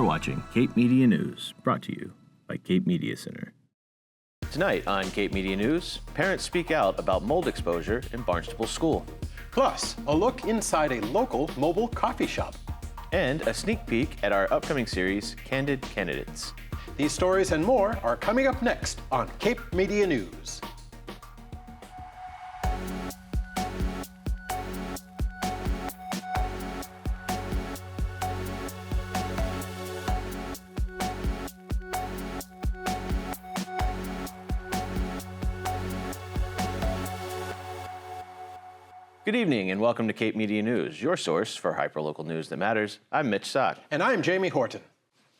You're watching Cape Media News, brought to you by Cape Media Center. Tonight on Cape Media News, parents speak out about mold exposure in Barnstable School. Plus, a look inside a local mobile coffee shop. And a sneak peek at our upcoming series, Candid Candidates. These stories and more are coming up next on Cape Media News. Good evening and welcome to Cape Media News, your source for hyperlocal news that matters. I'm Mitch Sock. And I'm Jamie Horton.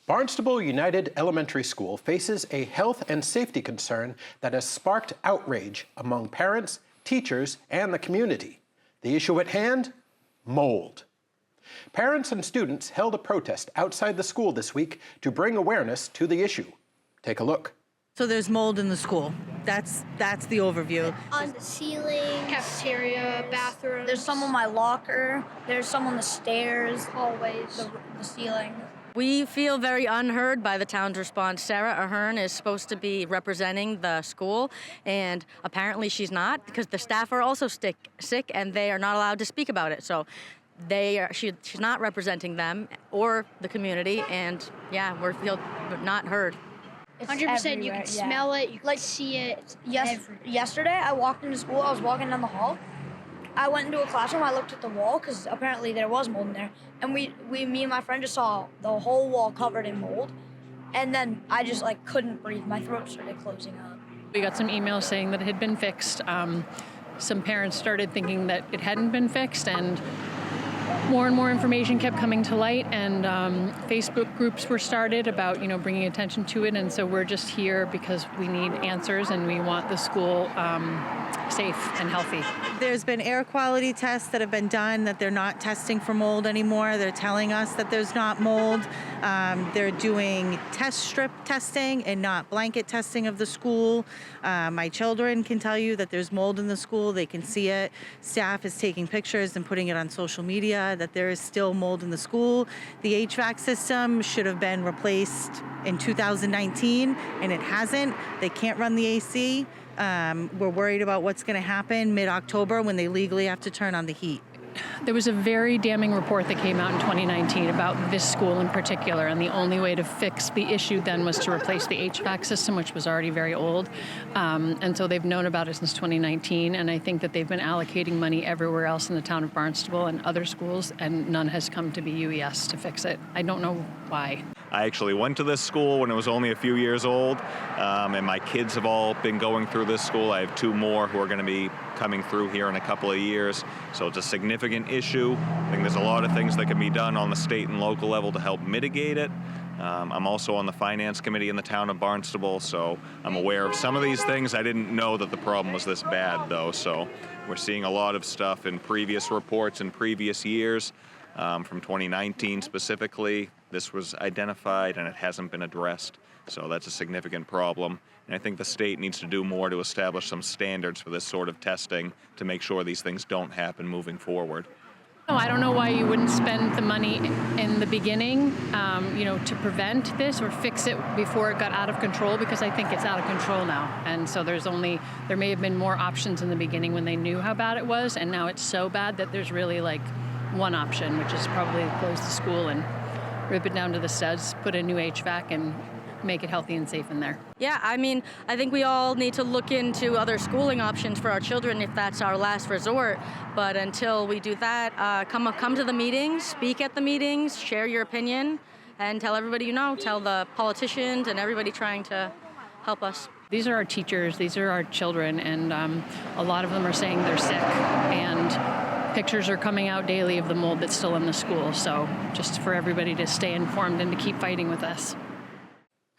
Barnstable United Elementary School faces a health and safety concern that has sparked outrage among parents, teachers, and the community. The issue at hand? Mold. Parents and students held a protest outside the school this week to bring awareness to the issue. Take a look. So there's mold in the school. That's the overview. On the ceiling, cafeteria, bathroom. There's some on my locker. There's some on the stairs, hallways, the ceiling. We feel very unheard by the town's response. Sarah Ahern is supposed to be representing the school, and apparently she's not because the staff are also sick, and they are not allowed to speak about it. So she's not representing them or the community, and yeah, we feel not heard. 100%. You can smell it, you can see it. Yesterday, I walked into school. I was walking down the hall. I went into a classroom. I looked at the wall because apparently there was mold in there. And me and my friend just saw the whole wall covered in mold. And then I just couldn't breathe. My throat started closing up. We got some emails saying that it had been fixed. Some parents started thinking that it hadn't been fixed, and more and more information kept coming to light, and Facebook groups were started about, bringing attention to it. And so we're just here because we need answers and we want the school safe and healthy. There's been air quality tests that have been done that they're not testing for mold anymore. They're telling us that there's not mold. They're doing test strip testing and not blanket testing of the school. My children can tell you that there's mold in the school. They can see it. Staff is taking pictures and putting it on social media that there is still mold in the school. The HVAC system should have been replaced in 2019 and it hasn't. They can't run the AC. We're worried about what's going to happen mid-October when they legally have to turn on the heat. There was a very damning report that came out in 2019 about this school in particular, and the only way to fix the issue then was to replace the HVAC system, which was already very old. And so they've known about it since 2019, and I think that they've been allocating money everywhere else in the town of Barnstable and other schools, and none has come to BUES to fix it. I don't know why. I actually went to this school when it was only a few years old, and my kids have all been going through this school. I have two more who are going to be coming through here in a couple of years, so it's a significant issue. I think there's a lot of things that can be done on the state and local level to help mitigate it. I'm also on the finance committee in the town of Barnstable, so I'm aware of some of these things. I didn't know that the problem was this bad, though, so we're seeing a lot of stuff in previous reports in previous years. From 2019 specifically, this was identified and it hasn't been addressed, so that's a significant problem. And I think the state needs to do more to establish some standards for this sort of testing to make sure these things don't happen moving forward. No, I don't know why you wouldn't spend the money in the beginning, to prevent this or fix it before it got out of control, because I think it's out of control now. And so there may have been more options in the beginning when they knew how bad it was, and now it's so bad that there's really one option, which is probably close the school and rip it down to the studs, put in new HVAC, and make it healthy and safe in there. Yeah, I think we all need to look into other schooling options for our children if that's our last resort. But until we do that, come to the meetings, speak at the meetings, share your opinion, and tell everybody tell the politicians and everybody trying to help us. These are our teachers, these are our children, and a lot of them are saying they're sick, and pictures are coming out daily of the mold that's still in the school. So just for everybody to stay informed and to keep fighting with us.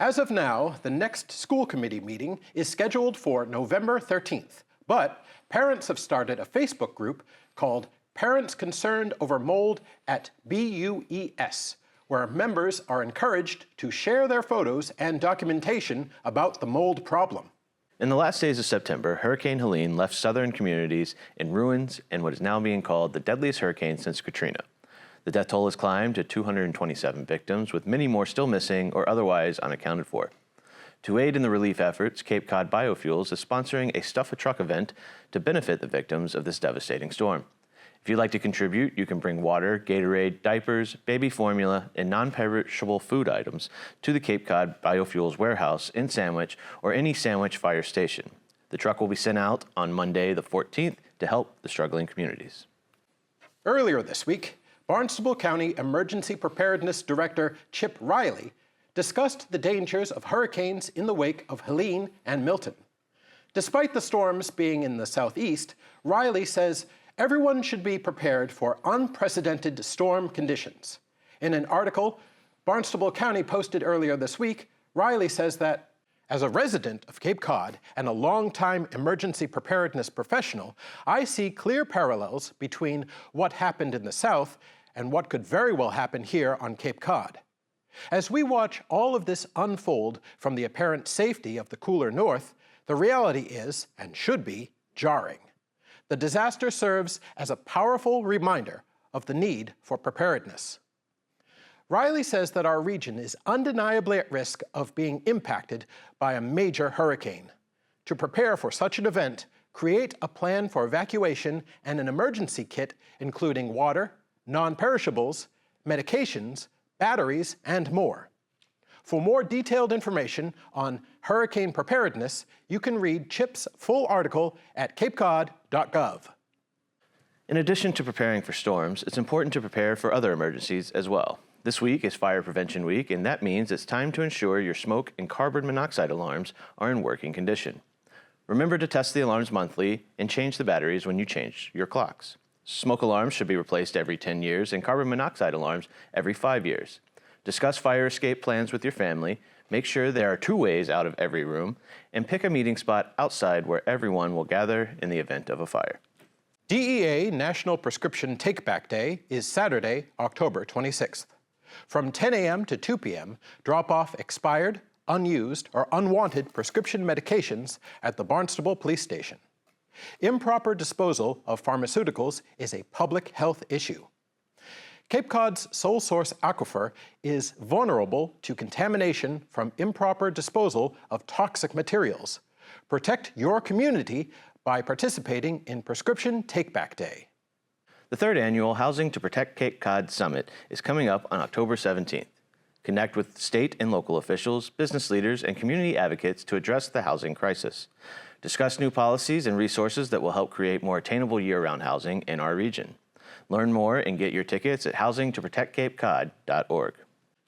As of now, the next school committee meeting is scheduled for November 13th, but parents have started a Facebook group called Parents Concerned Over Mold at BUES, where members are encouraged to share their photos and documentation about the mold problem. In the last days of September, Hurricane Helene left southern communities in ruins in what is now being called the deadliest hurricane since Katrina. The death toll has climbed to 227 victims, with many more still missing or otherwise unaccounted for. To aid in the relief efforts, Cape Cod Biofuels is sponsoring a Stuff a Truck event to benefit the victims of this devastating storm. If you'd like to contribute, you can bring water, Gatorade, diapers, baby formula, and non-perishable food items to the Cape Cod Biofuels warehouse in Sandwich or any Sandwich fire station. The truck will be sent out on Monday the 14th to help the struggling communities. Earlier this week, Barnstable County Emergency Preparedness Director Chip Riley discussed the dangers of hurricanes in the wake of Helene and Milton. Despite the storms being in the southeast, Riley says everyone should be prepared for unprecedented storm conditions. In an article Barnstable County posted earlier this week, Riley says that, as a resident of Cape Cod and a longtime emergency preparedness professional, I see clear parallels between what happened in the South and what could very well happen here on Cape Cod. As we watch all of this unfold from the apparent safety of the cooler North, the reality is, and should be, jarring. The disaster serves as a powerful reminder of the need for preparedness. Riley says that our region is undeniably at risk of being impacted by a major hurricane. To prepare for such an event, create a plan for evacuation and an emergency kit including water, non-perishables, medications, batteries, and more. For more detailed information on hurricane preparedness, you can read Chip's full article at capecod.gov. In addition to preparing for storms, it's important to prepare for other emergencies as well. This week is Fire Prevention Week, and that means it's time to ensure your smoke and carbon monoxide alarms are in working condition. Remember to test the alarms monthly and change the batteries when you change your clocks. Smoke alarms should be replaced every 10 years and carbon monoxide alarms every 5 years. Discuss fire escape plans with your family, make sure there are 2 ways out of every room, and pick a meeting spot outside where everyone will gather in the event of a fire. DEA National Prescription Take-Back Day is Saturday, October 26th. From 10 a.m. to 2 p.m., drop off expired, unused, or unwanted prescription medications at the Barnstable Police Station. Improper disposal of pharmaceuticals is a public health issue. Cape Cod's sole source aquifer is vulnerable to contamination from improper disposal of toxic materials. Protect your community by participating in Prescription Take-Back Day. The 3rd annual Housing to Protect Cape Cod Summit is coming up on October 17th. Connect with state and local officials, business leaders, and community advocates to address the housing crisis. Discuss new policies and resources that will help create more attainable year-round housing in our region. Learn more and get your tickets at housingtoprotectcapecod.org.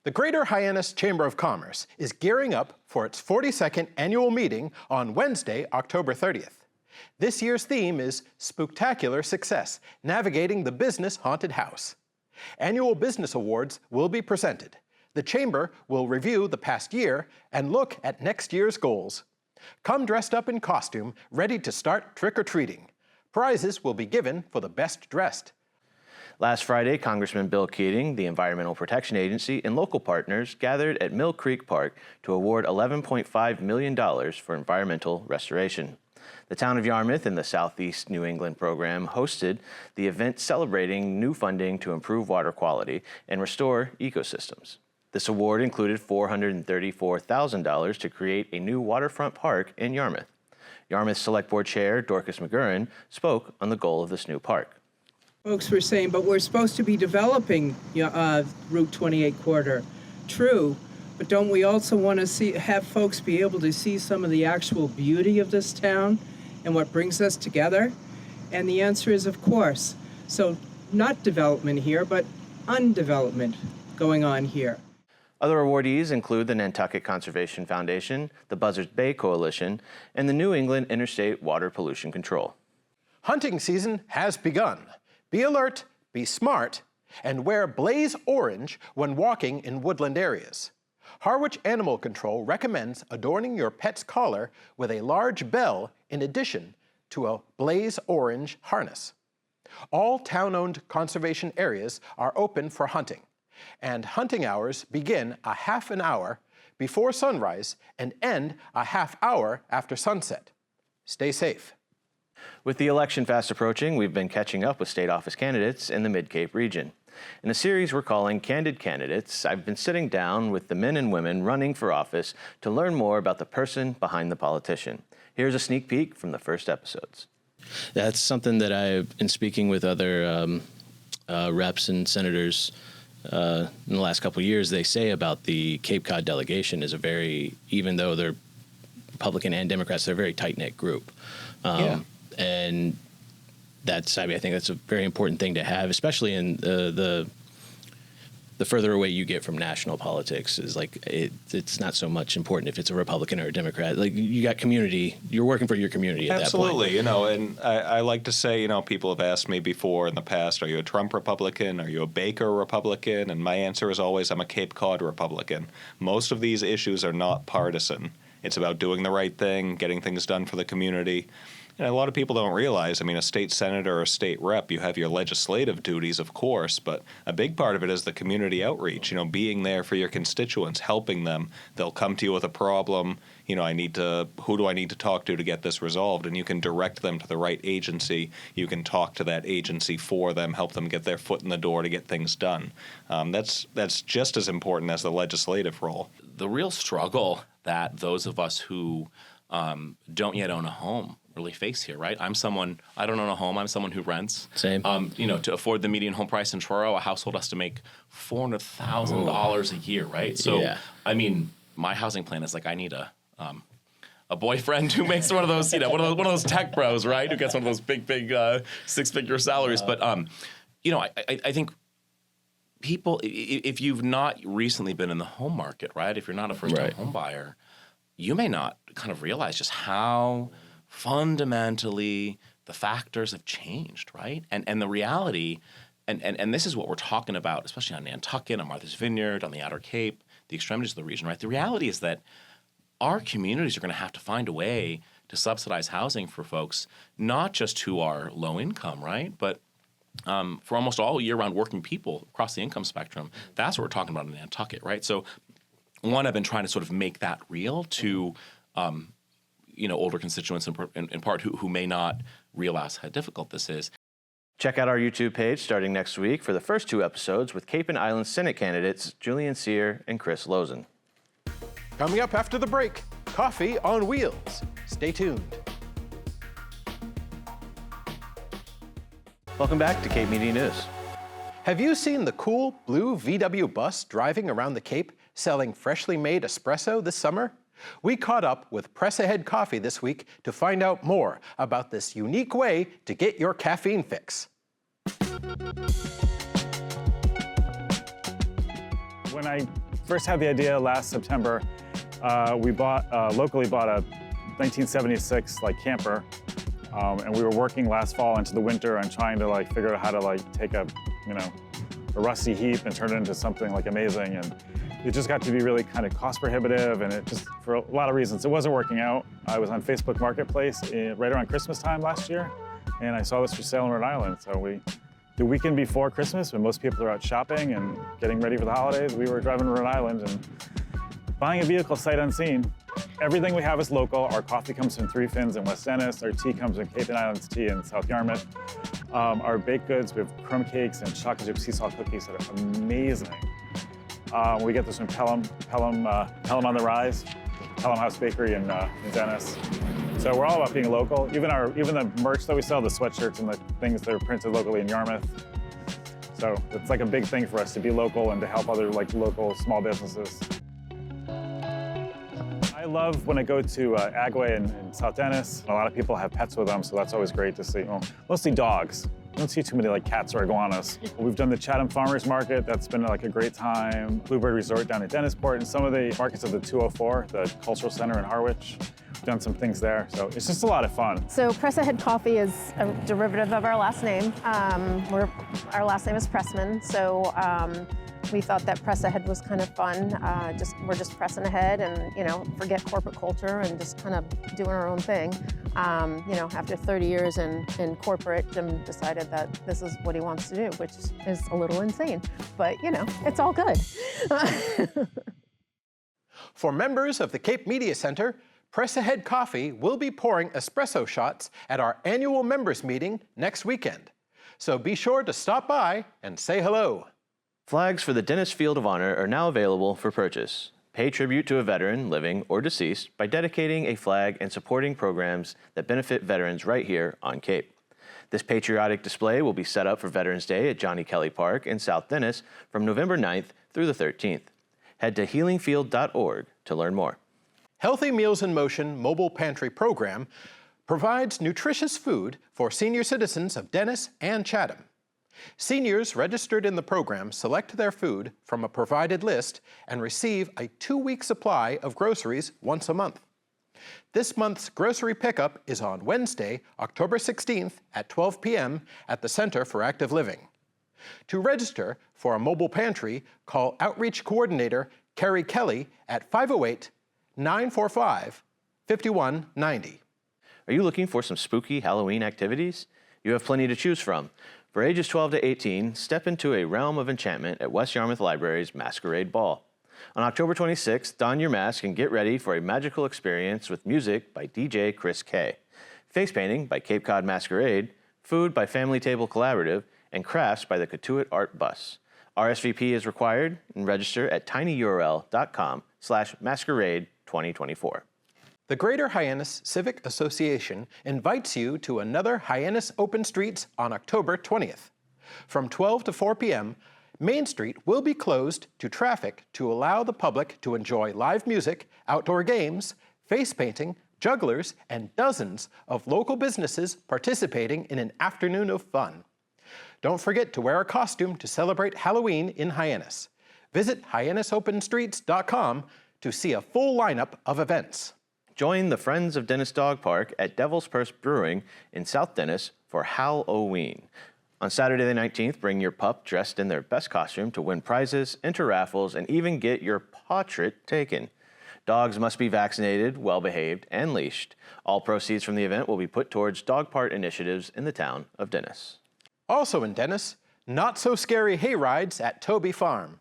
The Greater Hyannis Chamber of Commerce is gearing up for its 42nd annual meeting on Wednesday, October 30th. This year's theme is Spooktacular Success, Navigating the Business Haunted House. Annual business awards will be presented. The Chamber will review the past year and look at next year's goals. Come dressed up in costume, ready to start trick-or-treating. Prizes will be given for the best dressed. Last Friday, Congressman Bill Keating, the Environmental Protection Agency, and local partners gathered at Mill Creek Park to award $11.5 million for environmental restoration. The town of Yarmouth and the Southeast New England program hosted the event celebrating new funding to improve water quality and restore ecosystems. This award included $434,000 to create a new waterfront park in Yarmouth. Yarmouth Select Board Chair Dorcas McGurran spoke on the goal of this new park. Folks were saying, but we're supposed to be developing Route 28 corridor. True, but don't we also want to have folks be able to see some of the actual beauty of this town and what brings us together? And the answer is, of course. So not development here, but undevelopment going on here. Other awardees include the Nantucket Conservation Foundation, the Buzzards Bay Coalition, and the New England Interstate Water Pollution Control. Hunting season has begun. Be alert, be smart, and wear blaze orange when walking in woodland areas. Harwich Animal Control recommends adorning your pet's collar with a large bell in addition to a blaze orange harness. All town-owned conservation areas are open for hunting, and hunting hours begin a half an hour before sunrise and end a half hour after sunset. Stay safe. With the election fast approaching, we've been catching up with state office candidates in the Mid-Cape region. In a series we're calling Candid Candidates, I've been sitting down with the men and women running for office to learn more about the person behind the politician. Here's a sneak peek from the first episodes. That's something that I've been speaking with other reps and senators in the last couple of years. They say about the Cape Cod delegation is a very, even though they're Republican and Democrats, they're a very tight-knit group. And that's, I think that's a very important thing to have, especially in the further away you get from national politics. Is like it's not so much important if it's a Republican or a Democrat. Like, you got community, you're working for your community at Absolutely, that point. and I like to say, people have asked me before in the past, are you a Trump Republican? Are you a Baker Republican? And my answer is always, I'm a Cape Cod Republican. Most of these issues are not partisan. It's about doing the right thing, getting things done for the community. And a lot of people don't realize, a state senator or a state rep, you have your legislative duties, of course, but a big part of it is the community outreach, being there for your constituents, helping them. They'll come to you with a problem, who do I need to talk to get this resolved? And you can direct them to the right agency. You can talk to that agency for them, help them get their foot in the door to get things done. That's just as important as the legislative role. The real struggle that those of us who don't yet own a home really face here, right? I don't own a home. I'm someone who rents. Same. To afford the median home price in Truro, a household has to make $400,000 a year, right? So, Yeah. My housing plan is like, I need a boyfriend who makes one of those, one of those tech bros, right? Who gets one of those big six-figure salaries. But, I think people, if you've not recently been in the home market, right? If you're not a first-time home buyer, you may not kind of realize just how fundamentally the factors have changed, right? And the reality, and this is what we're talking about, especially on Nantucket, on Martha's Vineyard, on the Outer Cape, the extremities of the region, right? The reality is that our communities are going to have to find a way to subsidize housing for folks, not just who are low income, right? But for almost all year-round working people across the income spectrum. That's what we're talking about in Nantucket, right? So one, I've been trying to sort of make that real to older constituents in part who may not realize how difficult this is. Check out our YouTube page starting next week for the first 2 episodes with Cape and Island Senate candidates Julian Sear and Chris Lozen. Coming up after the break, coffee on wheels. Stay tuned. Welcome back to Cape Media News. Have you seen the cool blue VW bus driving around the Cape selling freshly made espresso this summer? We caught up with Press Ahead Coffee this week to find out more about this unique way to get your caffeine fix. When I first had the idea last September, we locally bought a 1976 camper, and we were working last fall into the winter and trying to figure out how to take a rusty heap and turn it into something amazing. And it just got to be really kind of cost prohibitive, and it just, for a lot of reasons, it wasn't working out. I was on Facebook Marketplace right around Christmas time last year, and I saw this for sale in Rhode Island. So the weekend before Christmas, when most people are out shopping and getting ready for the holidays, we were driving to Rhode Island and buying a vehicle sight unseen. Everything we have is local. Our coffee comes from Three Fins in West Dennis. Our tea comes from Cape and Islands Tea in South Yarmouth. Our baked goods, we have crumb cakes and chocolate chip sea salt cookies that are amazing. We get this from Pelham on the Rise, Pelham House Bakery in Dennis. So we're all about being local. Even the merch that we sell, the sweatshirts and the things that are printed locally in Yarmouth. So it's a big thing for us to be local and to help other local small businesses. I love when I go to Agway in South Dennis. A lot of people have pets with them, so that's always great to see. Well, mostly dogs. I don't see too many cats or iguanas. We've done the Chatham Farmers Market. That's been a great time. Bluebird Resort down in Dennisport, and some of the markets of the 204, the Cultural Center in Harwich. We've done some things there, so it's just a lot of fun. So Press Ahead Coffee is a derivative of our last name. Our last name is Pressman, so we thought that Press Ahead was kind of fun. We're just pressing ahead and forget corporate culture and just kind of doing our own thing. After 30 years in corporate, Jim decided that this is what he wants to do, which is a little insane, but it's all good. For members of the Cape Media Center, Press Ahead Coffee will be pouring espresso shots at our annual members meeting next weekend. so be sure to stop by and say hello. Flags for the Dennis Field of Honor are now available for purchase. Pay tribute to a veteran, living or deceased, by dedicating a flag and supporting programs that benefit veterans right here on Cape. This patriotic display will be set up for Veterans Day at Johnny Kelly Park in South Dennis from November 9th through the 13th. Head to healingfield.org to learn more. Healthy Meals in Motion Mobile Pantry program provides nutritious food for senior citizens of Dennis and Chatham. Seniors registered in the program select their food from a provided list and receive a 2-week supply of groceries once a month. This month's grocery pickup is on Wednesday, October 16th at 12 p.m. at the Center for Active Living. To register for a mobile pantry, call Outreach Coordinator Carrie Kelly at 508-945-5190. Are you looking for some spooky Halloween activities? You have plenty to choose from. For ages 12 to 18, step into a realm of enchantment at West Yarmouth Library's Masquerade Ball. On October 26th, don your mask and get ready for a magical experience with music by DJ Chris K, face painting by Cape Cod Masquerade, food by Family Table Collaborative, and crafts by the Cotuit Art Bus. RSVP is required and register at tinyurl.com/masquerade2024. The Greater Hyannis Civic Association invites you to another Hyannis Open Streets on October 20th. From 12 to 4 p.m., Main Street will be closed to traffic to allow the public to enjoy live music, outdoor games, face painting, jugglers, and dozens of local businesses participating in an afternoon of fun. Don't forget to wear a costume to celebrate Halloween in Hyannis. Visit HyannisOpenStreets.com to see a full lineup of events. Join the Friends of Dennis Dog Park at Devil's Purse Brewing in South Dennis for Halloween. On Saturday the 19th, bring your pup dressed in their best costume to win prizes, enter raffles, and even get your portrait taken. Dogs must be vaccinated, well-behaved, and leashed. All proceeds from the event will be put towards dog park initiatives in the town of Dennis. Also in Dennis, not-so-scary hay rides at Toby Farm.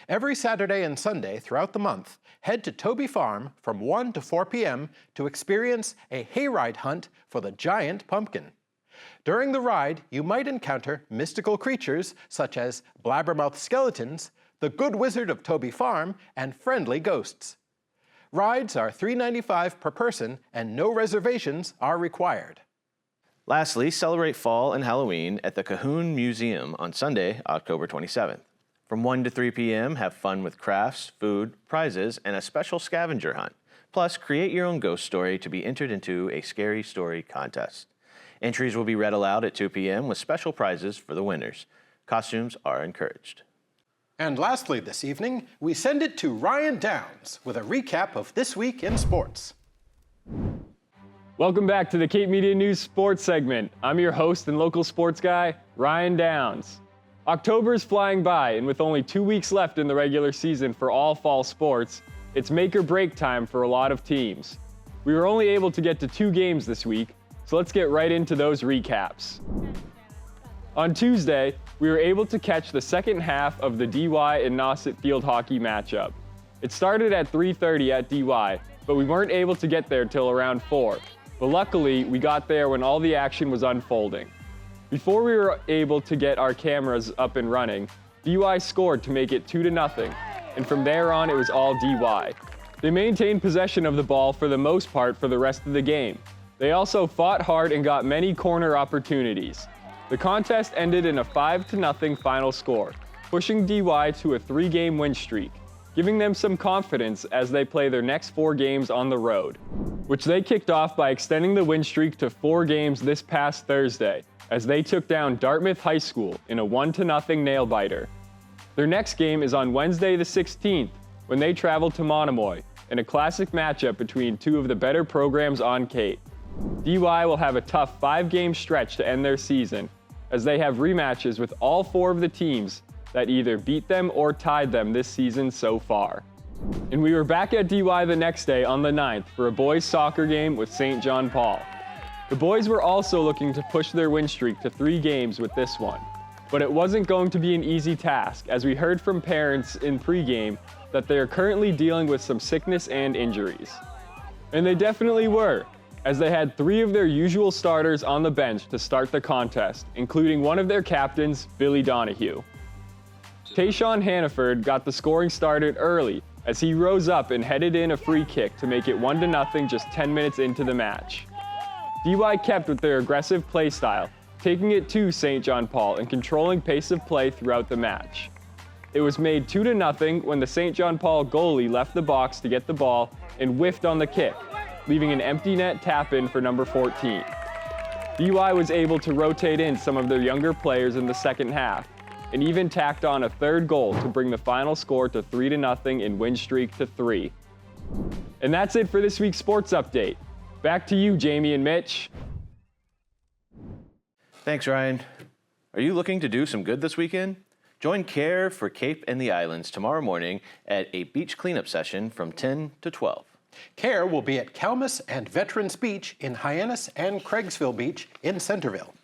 Every Saturday and Sunday throughout the month, head to Toby Farm from 1 to 4 p.m. to experience a hayride hunt for the giant pumpkin. During the ride, you might encounter mystical creatures such as blabbermouth skeletons, the Good Wizard of Toby Farm, and friendly ghosts. Rides are $3.95 per person and no reservations are required. Lastly, celebrate fall and Halloween at the Cahoon Museum on Sunday, October 27th. From 1 to 3 p.m., have fun with crafts, food, prizes, and a special scavenger hunt. Plus, create your own ghost story to be entered into a scary story contest. Entries will be read aloud at 2 p.m. with special prizes for the winners. Costumes are encouraged. And lastly this evening, we send it to Ryan Downs with a recap of this week in sports. Welcome back to the Cape Media News Sports segment. I'm your host and local sports guy, Ryan Downs. October is flying by, and with only 2 weeks left in the regular season for all fall sports, it's make or break time for a lot of teams. We were only able to get to 2 games this week, so let's get right into those recaps. On Tuesday, we were able to catch the second half of the DY and Nauset field hockey matchup. It started at 3:30 at DY, but we weren't able to get there till around 4. But luckily, we got there when all the action was unfolding. Before we were able to get our cameras up and running, DY scored to make it 2-0, and from there on it was all DY. They maintained possession of the ball for the most part for the rest of the game. They also fought hard and got many corner opportunities. The contest ended in a 5-0 final score, pushing DY to a 3-game win streak, giving them some confidence as they play their next 4 games on the road, which they kicked off by extending the win streak to 4 games this past Thursday, as they took down Dartmouth High School in a 1-0 nail-biter. Their next game is on Wednesday the 16th, when they travel to Monomoy, in a classic matchup between 2 of the better programs on Cape. DY will have a tough 5-game stretch to end their season, as they have rematches with all 4 of the teams that either beat them or tied them this season so far. And we were back at DY the next day on the 9th for a boys soccer game with St. John Paul. The boys were also looking to push their win streak to 3 games with this one, but it wasn't going to be an easy task, as we heard from parents in pregame that they are currently dealing with some sickness and injuries. And they definitely were. as they had 3 of their usual starters on the bench to start the contest, including one of their captains, Billy Donahue. Tayshawn Hannaford got the scoring started early as he rose up and headed in a free kick to make it 1-0 just 10 minutes into the match. DY kept with their aggressive play style, taking it to St. John Paul and controlling pace of play throughout the match. It was made 2-0 when the St. John Paul goalie left the box to get the ball and whiffed on the kick, leaving an empty net tap-in for number 14. DY was able to rotate in some of their younger players in the second half, and even tacked on a 3rd goal to bring the final score to 3-0 and win streak to 3. And that's it for this week's Sports Update. Back to you, Jamie and Mitch. Thanks, Ryan. Are you looking to do some good this weekend? Join CARE for Cape and the Islands tomorrow morning at a beach cleanup session from 10 to 12. CARE will be at Kelmus and Veterans Beach in Hyannis and Craigsville Beach in Centerville.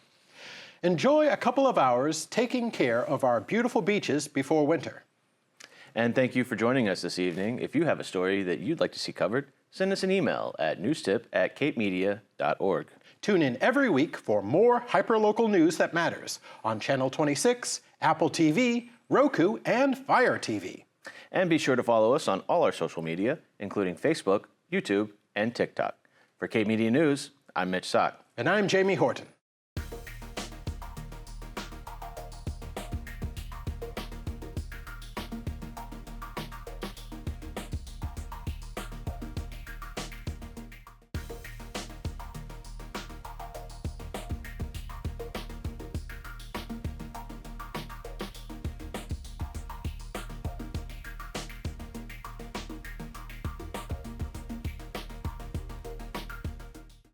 Enjoy a couple of hours taking care of our beautiful beaches before winter. And thank you for joining us this evening. If you have a story that you'd like to see covered, send us an email at newstip@capemedia.org. Tune in every week for more hyperlocal news that matters on Channel 26, Apple TV, Roku, and Fire TV. And be sure to follow us on all our social media, including Facebook, YouTube, and TikTok. For Cape Media News, I'm Mitch Sock. And I'm Jamie Horton.